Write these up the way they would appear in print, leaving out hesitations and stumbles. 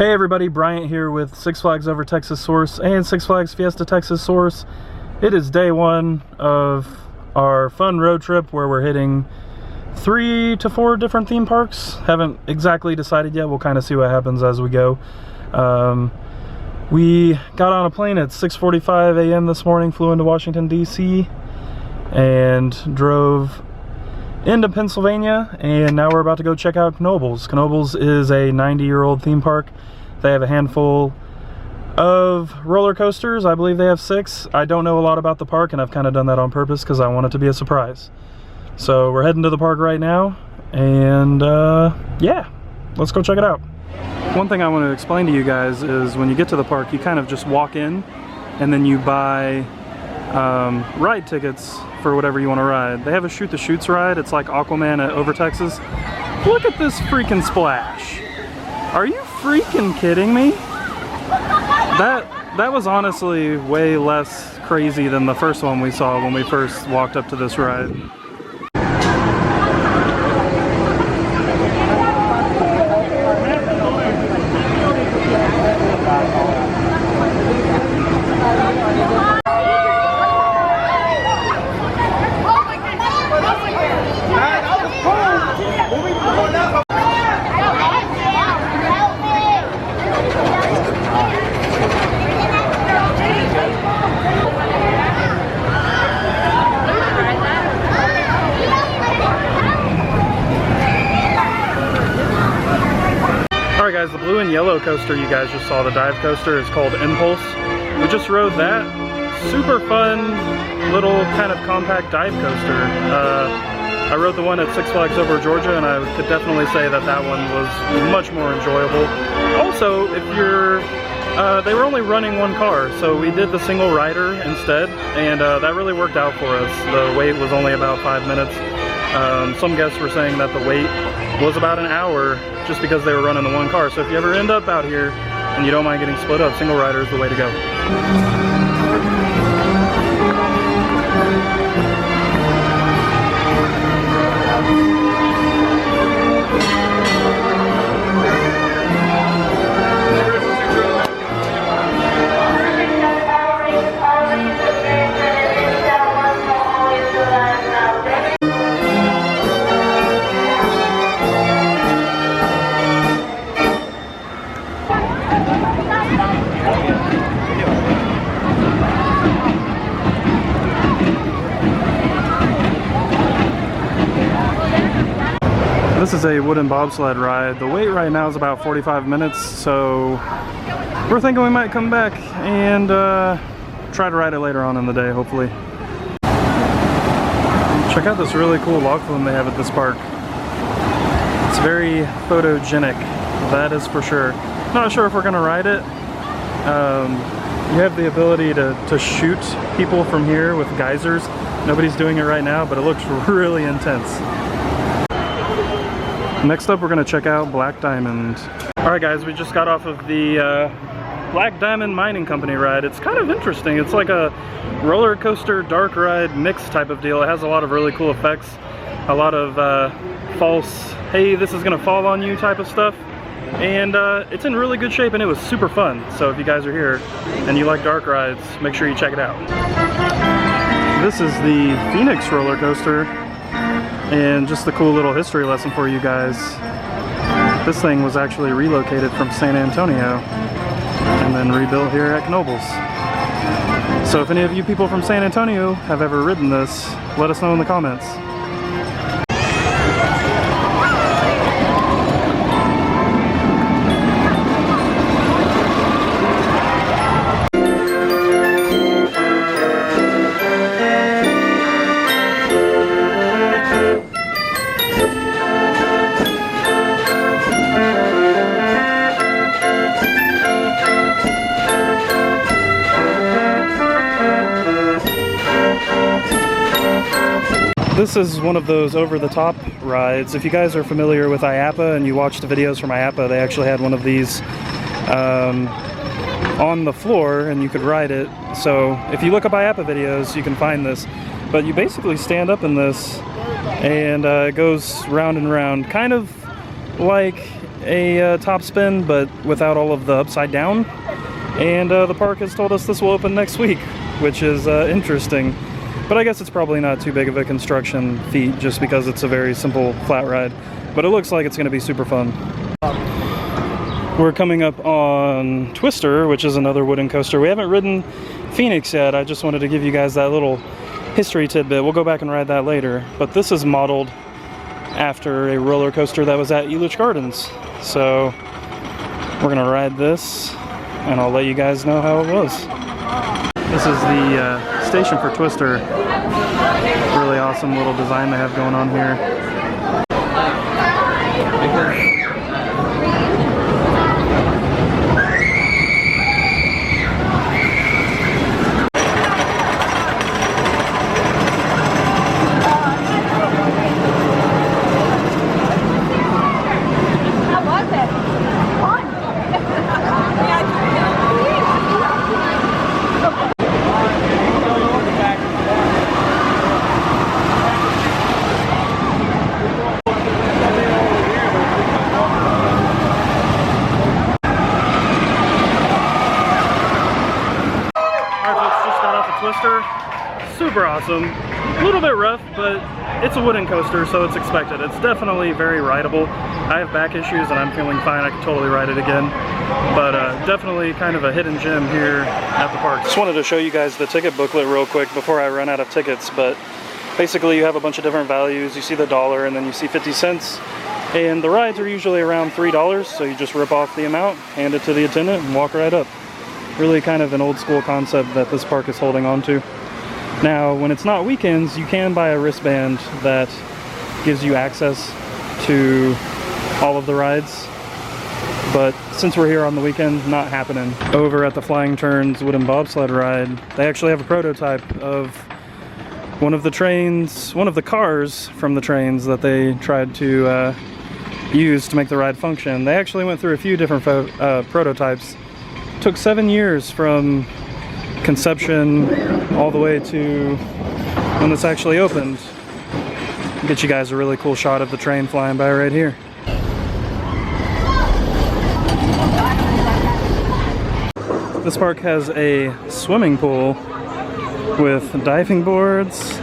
Hey everybody, Bryant here with Six Flags Over Texas Source and Six Flags Fiesta Texas Source. It is day one of our fun road trip where we're hitting 3 to 4 different theme parks. Haven't exactly decided yet. We'll kind of see what happens as we go. We got on a plane at 6:45 a.m. this morning, flew into Washington, D.C. and drove into Pennsylvania, and now we're about to go check out Knoebels. Knoebels is a 90-year-old theme park. They have a handful of roller coasters. I believe they have 6. I don't know a lot about the park, and I've kind of done that on purpose because I want it to be a surprise. So we're heading to the park right now, and yeah, let's go check it out. One thing I want to explain to you guys is when you get to the park, you kind of just walk in, and then you buy ride tickets for whatever you want to ride. They have a Shoot the Chutes ride. It's like Aquaman at Over Texas. Look at this freaking splash. Are you freaking kidding me? That was honestly way less crazy than the first one we saw when we first walked up to this ride. Alright guys, the blue and yellow coaster you guys just saw, the dive coaster, is called Impulse. We just rode that. Super fun, little kind of compact dive coaster. I rode the one at Six Flags Over Georgia, and I could definitely say that that one was much more enjoyable. Also, if you're, they were only running one car, so we did the single rider instead, and that really worked out for us. The wait was only about 5 minutes. Some guests were saying that the wait was about an hour just because they were running the one car. So if you ever end up out here and you don't mind getting split up, single rider is the way to go. This is a wooden bobsled ride. The wait right now is about 45 minutes, so we're thinking we might come back and try to ride it later on in the day, hopefully. Check out this really cool log flume they have at this park. It's very photogenic, that is for sure. Not sure if we're gonna ride it. You have the ability to shoot people from here with geysers. Nobody's doing it right now, but it looks really intense. Next up, we're gonna check out Black Diamond. All right guys, we just got off of the Black Diamond Mining Company ride. It's kind of interesting. It's like a roller coaster dark ride mix type of deal. It has a lot of really cool effects, a lot of false, hey, this is gonna fall on you type of stuff. And it's in really good shape, and it was super fun. So if you guys are here and you like dark rides, make sure you check it out. This is the Phoenix roller coaster. And just a cool little history lesson for you guys. This thing was actually relocated from San Antonio and then rebuilt here at Knoebels. So if any of you people from San Antonio have ever ridden this, let us know in the comments. This is one of those over-the-top rides. If you guys are familiar with IAAPA and you watch the videos from IAAPA, they actually had one of these on the floor and you could ride it. So if you look up IAAPA videos, you can find this. But you basically stand up in this and it goes round and round, kind of like a top spin, but without all of the upside down. And the park has told us this will open next week, which is interesting. But I guess it's probably not too big of a construction feat just because it's a very simple flat ride. But it looks like it's going to be super fun. We're coming up on Twister, which is another wooden coaster. We haven't ridden Phoenix yet. I just wanted to give you guys that little history tidbit. We'll go back and ride that later. But this is modeled after a roller coaster that was at Elsyburg Gardens. So we're going to ride this, and I'll let you guys know how it was. This is the station for Twister. Really awesome little design they have going on here. Twister, super awesome. A little bit rough, but it's a wooden coaster, so it's expected. It's definitely very rideable. I have back issues and I'm feeling fine. I could totally ride it again. But definitely kind of a hidden gem here at the park. Just wanted to show you guys the ticket booklet real quick before I run out of tickets. But basically you have a bunch of different values. You see the dollar and then you see 50 cents. And the rides are usually around $3, so you just rip off the amount, hand it to the attendant, and walk right up. Really kind of an old school concept that this park is holding on to. Now, when it's not weekends, you can buy a wristband that gives you access to all of the rides. But since we're here on the weekend, not happening. Over at the Flying Turns wooden bobsled ride, they actually have a prototype of one of the trains, one of the cars from the trains that they tried to use to make the ride function. They actually went through a few different prototypes. Took 7 years from conception all the way to when this actually opened. I'll get you guys a really cool shot of the train flying by right here. This park has a swimming pool with diving boards,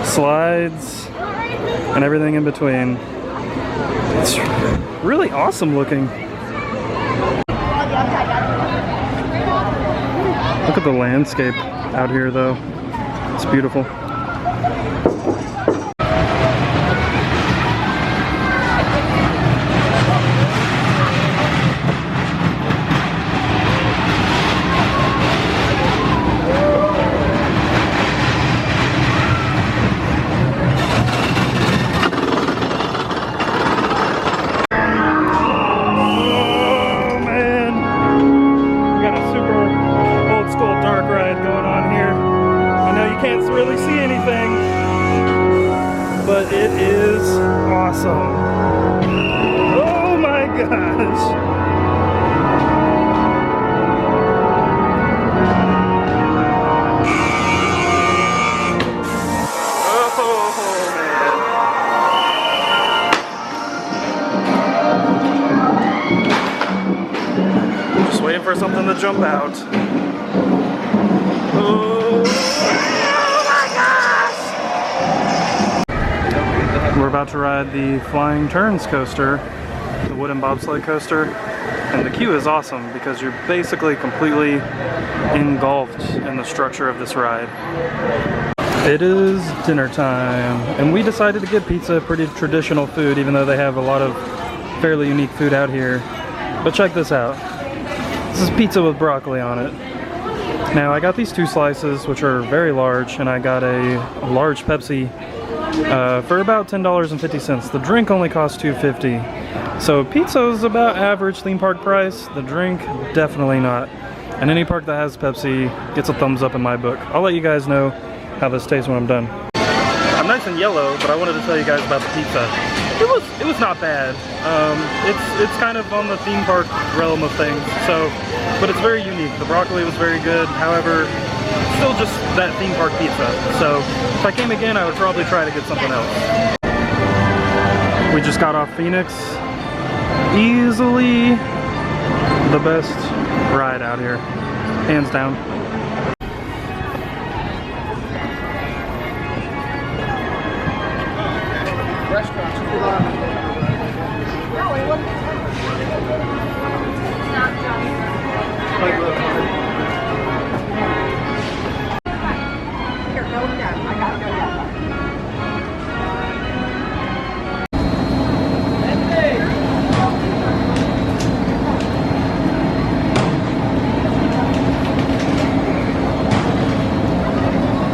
slides, and everything in between. It's really awesome looking. Look at the landscape out here though. It's beautiful. But it is awesome. Oh my gosh. Oh man. Just waiting for something to jump out. We're about to ride the Flying Turns coaster, the wooden bobsled coaster, and the queue is awesome because you're basically completely engulfed in the structure of this ride. It is dinner time, and we decided to get pizza, pretty traditional food, even though they have a lot of fairly unique food out here. But check this out. This is pizza with broccoli on it. Now I got these 2 slices, which are very large, and I got a large Pepsi for about $10.50. The drink only costs $2.50. So pizza's about average theme park price. The drink, definitely not. And any park that has Pepsi gets a thumbs up in my book. I'll let you guys know how this tastes when I'm done. I'm nice and yellow, but I wanted to tell you guys about the pizza. It was not bad. It's kind of on the theme park realm of things. But it's very unique. The broccoli was very good. However, still just that theme park pizza. So if I came again, I would probably try to get something else. We just got off Phoenix. Easily the best ride out here, hands down.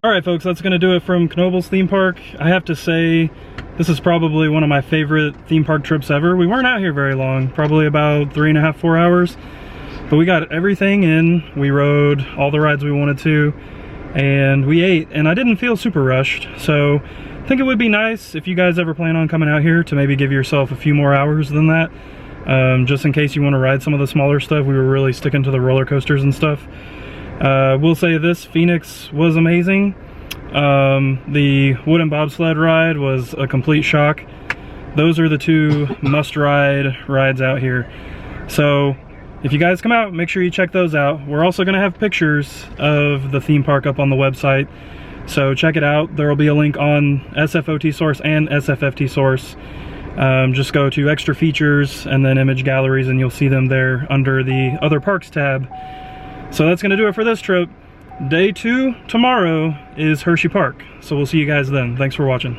Alright folks, that's going to do it from Knoebels theme park. I have to say, this is probably one of my favorite theme park trips ever. We weren't out here very long, probably about 3.5 to 4 hours, but we got everything in. We rode all the rides we wanted to, and we ate, and I didn't feel super rushed. So I think it would be nice if you guys ever plan on coming out here to maybe give yourself a few more hours than that, just in case you want to ride some of the smaller stuff. We were really sticking to the roller coasters and stuff. We'll say this, Phoenix was amazing. The wooden bobsled ride was a complete shock. Those are the two must-ride rides out here. So if you guys come out, make sure you check those out. We're also going to have pictures of the theme park up on the website, so check it out. There will be a link on SFOT Source and SFFT Source. Just go to Extra Features and then Image Galleries, and you'll see them there under the Other Parks tab. So that's going to do it for this trip. Day 2 tomorrow is Hershey Park, so we'll see you guys then. Thanks for watching.